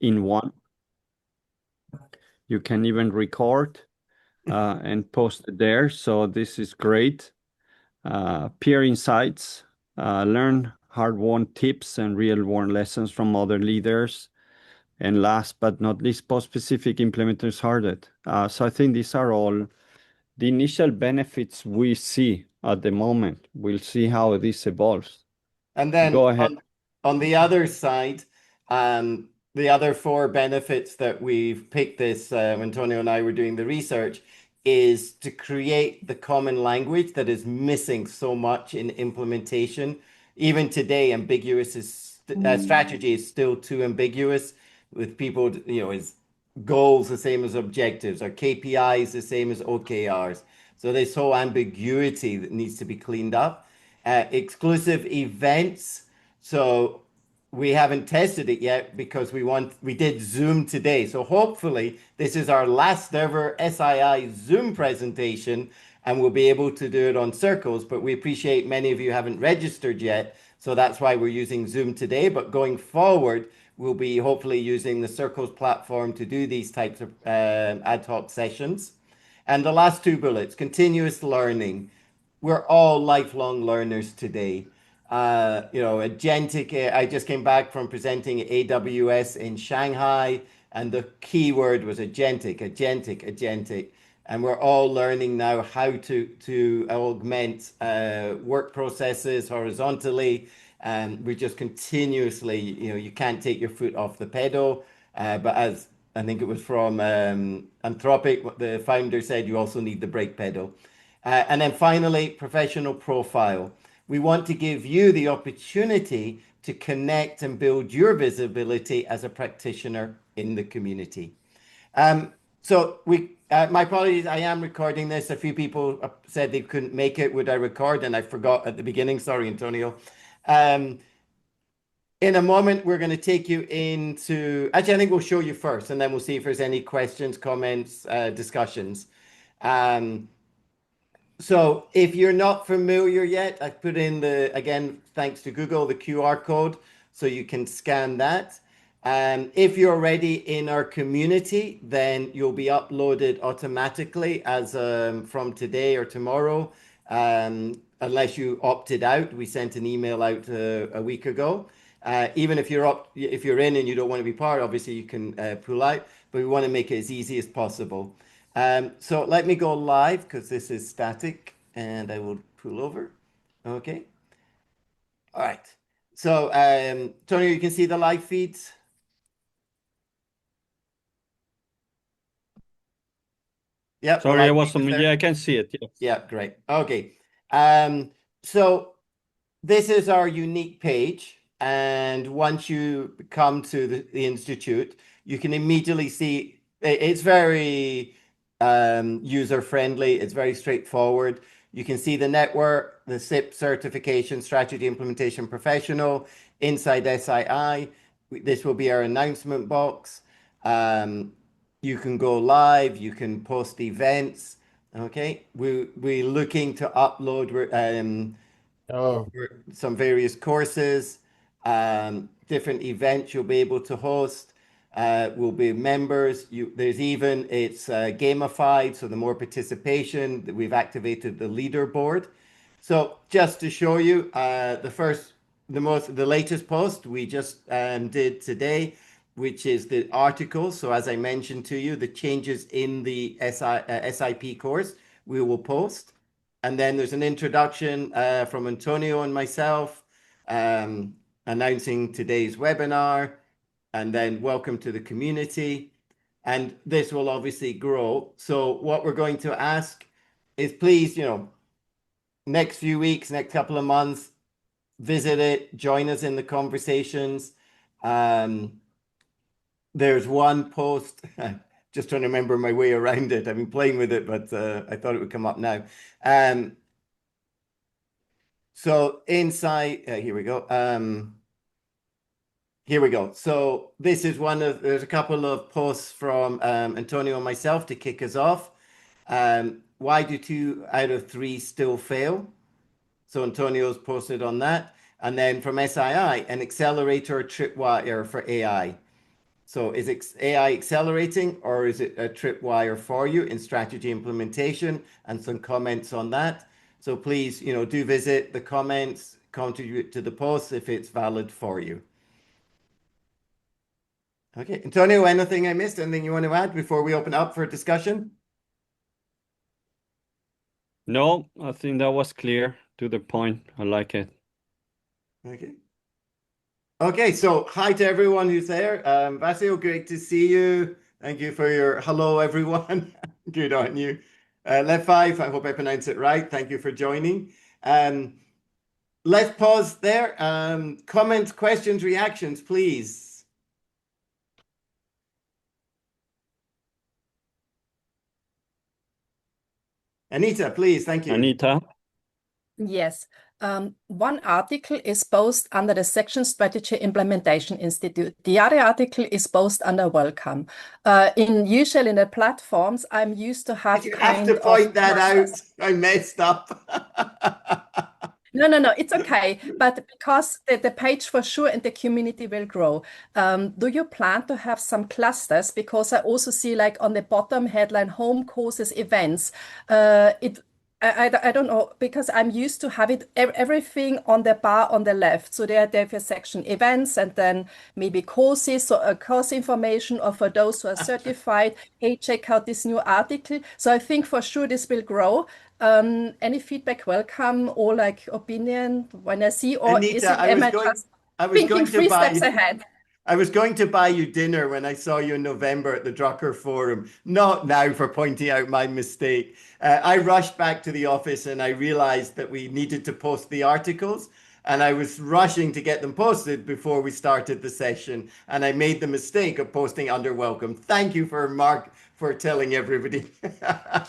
in one. You can even record and post it there. So this is great. Peer insights, learn hard-won tips and real-world lessons from other leaders. And last but not least, post-specific implementers hardened. So I think these are all the initial benefits we see at the moment. We'll see how this evolves. And then Go ahead. on the other side, the other four benefits that we've picked this, Antonio and I were doing the research, is to create the common language that is missing so much in implementation. Even today, strategy is still too ambiguous with people, is goals the same as objectives or KPIs the same as OKRs. So there's whole ambiguity that needs to be cleaned up. Exclusive events. So we haven't tested it yet because we did Zoom today. So hopefully this is our last ever SII Zoom presentation and we'll be able to do it on Circles, but we appreciate many of you haven't registered yet. So that's why we're using Zoom today. But going forward, we'll be hopefully using the Circles platform to do these types of ad hoc sessions. And the last two bullets, continuous learning. We're all lifelong learners today. Agentic, I just came back from presenting at AWS in Shanghai, and the key word was agentic, agentic, agentic. And we're all learning now how to augment work processes horizontally. And we just continuously, you can't take your foot off the pedal. But as I think it was from Anthropic, what the founder said, you also need the brake pedal. And then finally, professional profile. We want to give you the opportunity to connect and build your visibility as a practitioner in the community. My apologies, I am recording this. A few people said they couldn't make it. Would I record? And I forgot at the beginning. Sorry, Antonio. In a moment, we're going to take you actually, I think we'll show you first, and then we'll see if there's any questions, comments, discussions. So if you're not familiar yet, I've put in again, thanks to Google, the QR code, so you can scan that. If you're already in our community, then you'll be uploaded automatically as from today or tomorrow, unless you opted out. We sent an email out a week ago. Even if you're in and you don't want to be part, obviously you can pull out, but we want to make it as easy as possible. So let me go live because this is static and I will pull over. Okay. All right. So, Tony, you can see the live feeds. Yep. Sorry, I was yeah, I can see it. Yes. Yeah, great. Okay. So this is our unique page. And once you come to the Institute, you can immediately see it's very user friendly. It's very straightforward. You can see the network, the SIP certification, strategy implementation professional, inside SII. This will be our announcement box. You can go live, you can post events. Okay, we're looking to upload some various courses, different events you'll be able to host. Will be members. It's gamified, so the more participation, we've activated the leaderboard. So just to show you, the latest post we just did today, which is the article. So as I mentioned to you, the changes in the SIP course we will post. And then there's an introduction from Antonio and myself announcing today's webinar, and then welcome to the community. And this will obviously grow. So what we're going to ask is please, next few weeks, next couple of months, visit it, join us in the conversations. There's one post, just trying to remember my way around it. I've been playing with it, but I thought it would come up now. So inside, here we go. Here we go. So this is there's a couple of posts from Antonio and myself to kick us off. Why do 2 out of 3 still fail? So Antonio's posted on that. And then from SII, an accelerator tripwire for AI. So is AI accelerating or is it a tripwire for you in strategy implementation, and some comments on that. So please, do visit the comments, contribute to the posts if it's valid for you. Okay, Antonio, anything I missed? Anything you want to add before we open up for discussion? No, I think that was clear to the point. I like it. Okay. Okay, so hi to everyone who's there. Vasil, great to see you. Thank you for your hello, everyone. Good on you. Left Five, I hope I pronounced it right. Thank you for joining. Let's pause there. Comments, questions, reactions, please. Anita, please. Thank you. Anita? Yes. One article is posted under the section Strategy Implementation Institute. The other article is posted under Welcome. Usually in the platforms, I'm used to have You have to point that out. I messed up. No, it's okay. But because the page for sure and the community will grow, do you plan to have some clusters? Because I also see like on the bottom headline, home courses, events. I don't know, because I'm used to have it everything on the bar on the left. So there's a section events and then maybe courses, so a course information, or for those who are certified, hey, check out this new article. So I think for sure this will grow. Any feedback welcome, or like opinion when I see, or is Anita, it, am I just I was thinking going to three steps buy ahead? I was going to buy you dinner when I saw you in November at the Drucker Forum. Not now for pointing out my mistake. I rushed back to the office and I realized that we needed to post the articles. And I was rushing to get them posted before we started the session. And I made the mistake of posting under welcome. Thank you for Mark for telling everybody.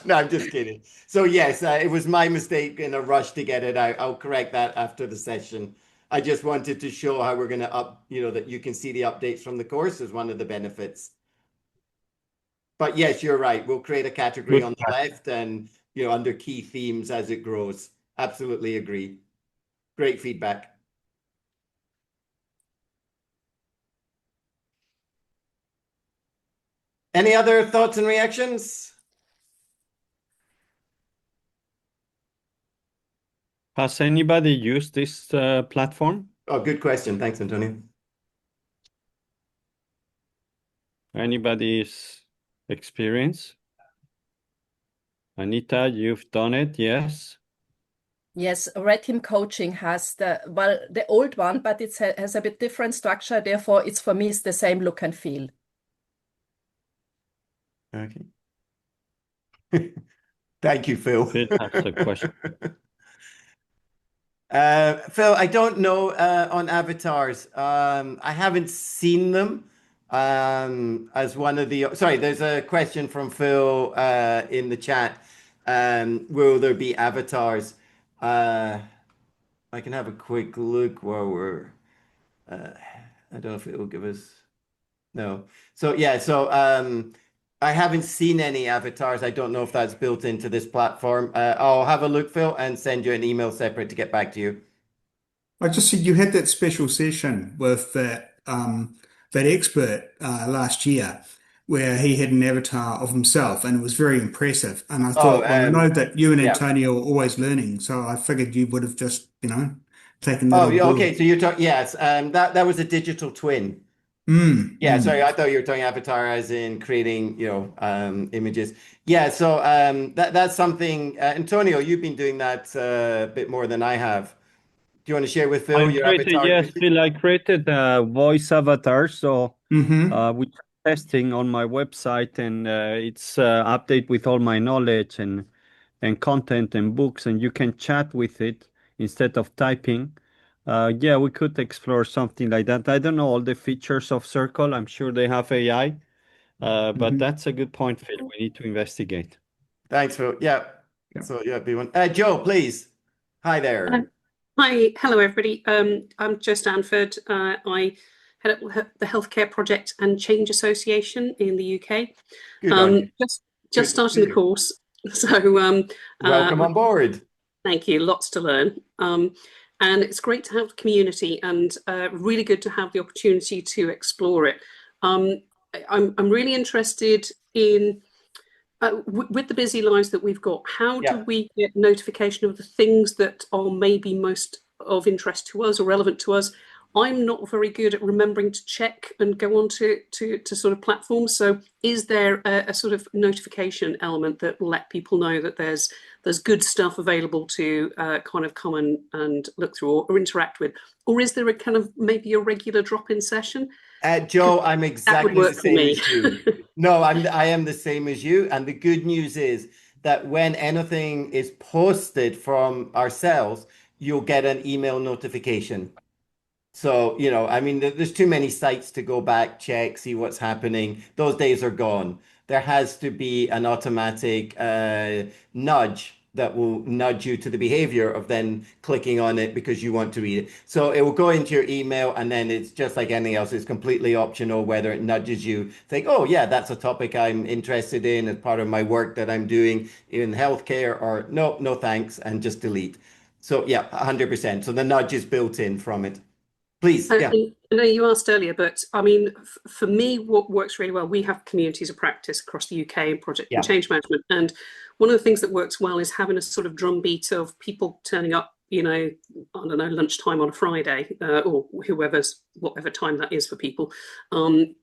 No, I'm just kidding. So yes, it was my mistake in a rush to get it out. I'll correct that after the session. I just wanted to show how we're going to that you can see the updates from the course as one of the benefits. But yes, you're right. We'll create a category Good. on the left and, under key themes as it grows. Absolutely agree. Great feedback. Any other thoughts and reactions? Has anybody used this platform? Oh, good question. Thanks, Antonio. Anybody's experience? Anita, you've done it, yes? Yes, Red Team Coaching has the old one, but it has a bit different structure. Therefore, it's for me, it's the same look and feel. Okay. Thank you, Phil. Phil has a question. Phil, I don't know on avatars. I haven't seen them as one of the. Sorry, there's a question from Phil in the chat. Will there be avatars? I can have a quick look while we're. I don't know if it will give us. No. So yeah. So I haven't seen any avatars. I don't know if that's built into this platform. I'll have a look, Phil, and send you an email separate to get back to you. I just said you had that special session with that expert last year where he had an avatar of himself and it was very impressive. And I Oh, thought, well, I know that you and yeah. Antonio are always learning, so I figured you would have just, taken that Oh, on yeah, board. okay. So you're talking, yes, that was a digital twin. Yeah, sorry, I thought you were talking avatar as in creating, images. Yeah, so that's something, Antonio, you've been doing that a bit more than I have. Do you want to share with Phil your avatar Yes, usage? Phil, I created a voice avatar. So Mm-hmm. we're testing on my website, and it's update with all my knowledge and content and books, and you can chat with it instead of typing. Yeah, we could explore something like that. I don't know all the features of Circle. I'm sure they have AI, but Mm-hmm. that's a good point, Phil. We need to investigate. Thanks, Phil. Yeah. Yeah. So yeah, be one. Joe, please. Hi there. Hi, hello everybody. I'm Jo Stanford. I head up the Healthcare Project and Change Association in the UK. Good on you. Just Good to starting see the you. course, so Welcome on board. thank you. Lots to learn, and it's great to have the community, and really good to have the opportunity to explore it. I'm really interested in with the busy lives that we've got, how do we get notification of the things that are maybe most of interest to us or relevant to us? I'm not very good at remembering to check and go on to sort of platforms. So is there a sort of notification element that will let people know that there's good stuff available to kind of come and look through or interact with? Or is there a kind of maybe a regular drop-in session? Joe, I'm exactly the same me. as you. No, I am the same as you. And the good news is that when anything is posted from ourselves, you'll get an email notification. So, I mean, there's too many sites to go back, check, see what's happening. Those days are gone. There has to be an automatic nudge that will nudge you to the behavior of then clicking on it because you want to read it. So it will go into your email, and then it's just like anything else. It's completely optional whether it nudges you. Think, oh, yeah, that's a topic I'm interested in as part of my work that I'm doing in healthcare, or no, no thanks, and just delete. So yeah, 100%. So the nudge is built in from it. Please, yeah. I know you asked earlier, but I mean, for me, what works really well, we have communities of practice across the UK in project and change management. And one of the things that works well is having a sort of drumbeat of people turning up, I don't know, lunchtime on a Friday, or whatever time that is for people,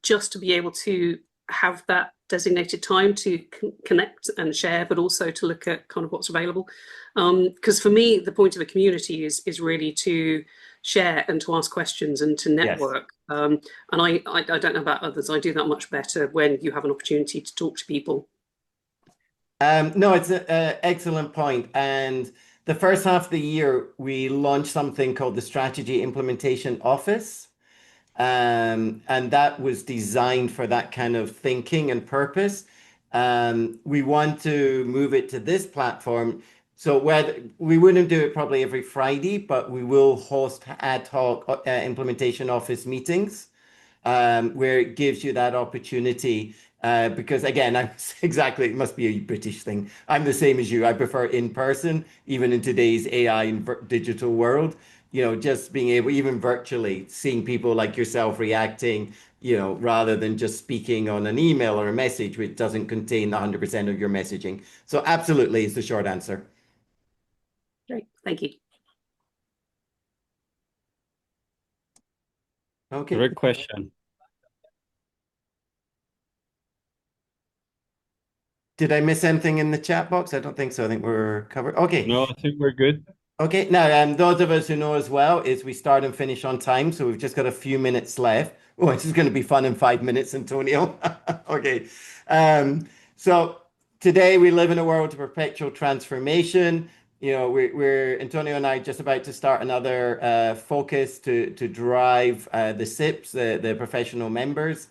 just to be able to have that designated time to connect and share, but also to look at kind of what's available. Because for me, the point of a community is really to share and to ask questions and to network. Yes. And I don't know about others. I do that much better when you have an opportunity to talk to people. No, it's an excellent point. And the first half of the year, we launched something called the Strategy Implementation Office. And that was designed for that kind of thinking and purpose. We want to move it to this platform. So whether we wouldn't do it probably every Friday, but we will host ad hoc implementation office meetings where it gives you that opportunity. Because again, it must be a British thing. I'm the same as you. I prefer in person, even in today's AI and digital world. Just being able, even virtually, seeing people like yourself reacting, rather than just speaking on an email or a message which doesn't contain 100% of your messaging. So absolutely is the short answer. Great, thank you. Okay. Great question. Did I miss anything in the chat box? I don't think so. I think we're covered. Okay. No, I think we're good. Okay. Now, those of us who know as well is we start and finish on time. So we've just got a few minutes left. Oh, this is going to be fun in 5 minutes, Antonio. Okay. So today we live in a world of perpetual transformation. We're Antonio and I just about to start another focus to drive the SIPs, the professional members.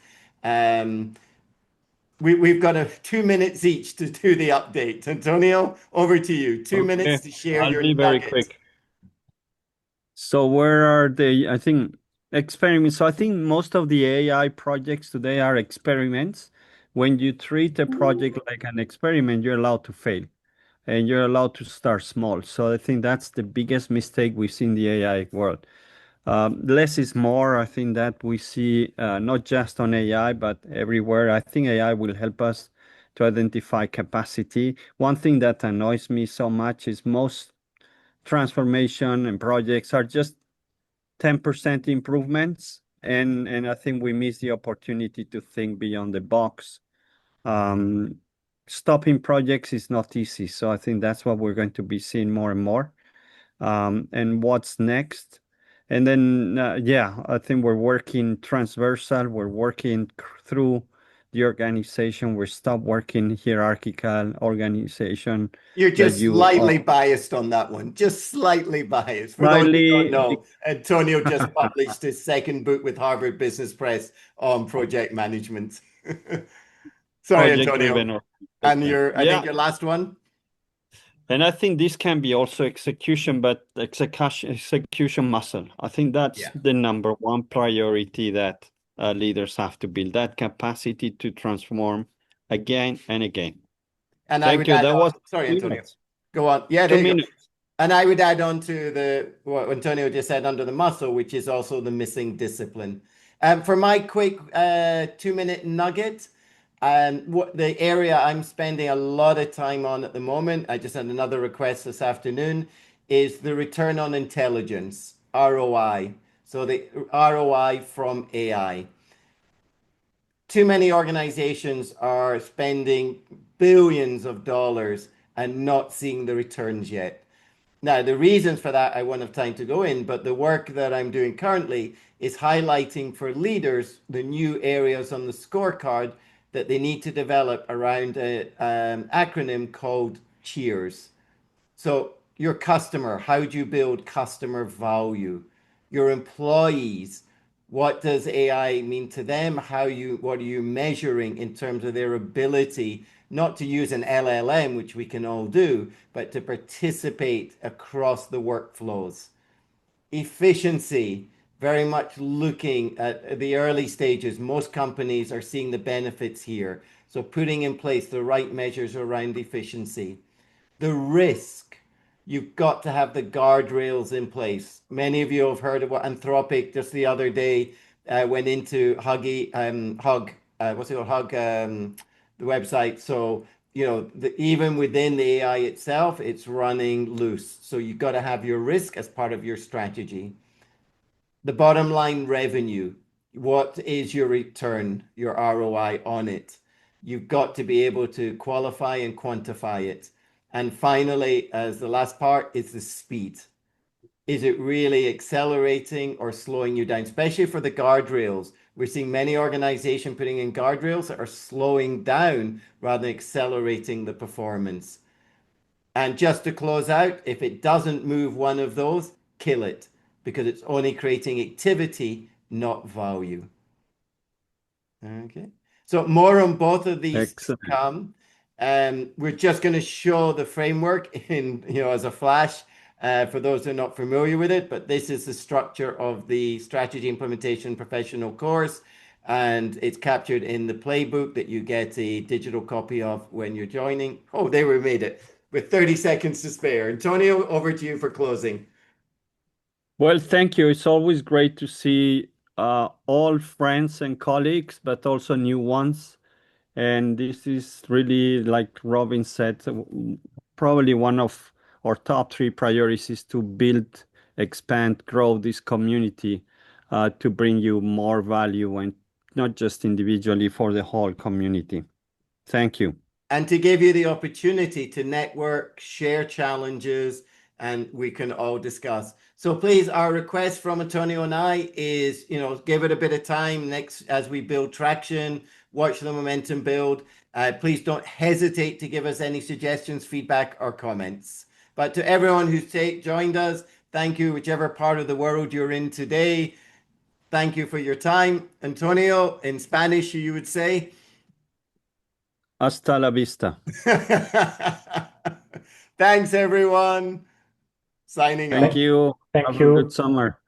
We've got 2 minutes each to do the update. Antonio, over to you. 2 minutes to share your I'll be very quick. So where are the, I think, experiments? So I think most of the AI projects today are experiments. When you treat a project like an experiment, you're allowed to fail and you're allowed to start small. So I think that's the biggest mistake we see in the AI world. Less is more. I think that we see not just on AI, but everywhere. I think AI will help us to identify capacity. One thing that annoys me so much is most transformation and projects are just 10% improvements. And I think we miss the opportunity to think beyond the box. Stopping projects is not easy. So I think that's what we're going to be seeing more and more. And what's next? And then, I think we're working transversal. We're working through the organization. We stop working hierarchical organization. You're just slightly biased on that one. Just slightly biased. For those who don't know, Antonio just published his second book with Harvard Business Press on project management. Sorry, Antonio. And I think your last one? And I think this can be also execution, but execution muscle. I think that's the number one priority that leaders have to build, that capacity to transform again and again. And thank you. Sorry, Antonio. Go on. Yeah, 2 minutes. And I would add on to what Antonio just said, under the muscle, which is also the missing discipline. For my quick 2-minute nugget, what the area I'm spending a lot of time on at the moment, I just had another request this afternoon, is the return on intelligence, ROI. So the ROI from AI. Too many organizations are spending billions of dollars and not seeing the returns yet. Now, the reasons for that I won't have time to go in, but the work that I'm doing currently is highlighting for leaders the new areas on the scorecard that they need to develop around an acronym called CHEERS. So, your customer, how do you build customer value? Your employees, what does AI mean to them? What are you measuring in terms of their ability not to use an LLM, which we can all do, but to participate across the workflows? Efficiency, very much looking at the early stages. Most companies are seeing the benefits here. So putting in place the right measures around efficiency. The risk, you've got to have the guardrails in place. Many of you have heard of what Anthropic just the other day went into what's it called? The website. So, even within the AI itself, it's running loose. So you've got to have your risk as part of your strategy. The bottom line revenue, what is your return, your ROI on it? You've got to be able to qualify and quantify it. And finally, as the last part, is the speed. Is it really accelerating or slowing you down? Especially for the guardrails. We're seeing many organizations putting in guardrails that are slowing down rather than accelerating the performance. And just to close out, if it doesn't move one of those, kill it because it's only creating activity, not value. Okay. So more on both of these to Excellent. come. We're just going to show the framework in, as a flash for those who are not familiar with it, but this is the structure of the strategy implementation professional course. And it's captured in the playbook that you get a digital copy of when you're joining. Oh, there we made it with 30 seconds to spare. Antonio, over to you for closing. Well, thank you. It's always great to see all friends and colleagues, but also new ones. And this is really, like Robin said, probably one of our top three priorities is to build, expand, grow this community to bring you more value and not just individually for the whole community. Thank you. And to give you the opportunity to network, share challenges, and we can all discuss. So please, our request from Antonio and I is, give it a bit of time next as we build traction, watch the momentum build. Please don't hesitate to give us any suggestions, feedback, or comments. But to everyone who's joined us, thank you, whichever part of the world you're in today. Thank you for your time. Antonio, in Spanish, you would say? Hasta la vista. Thanks, everyone. Signing Thank off. you. Thank Have a you. good summer.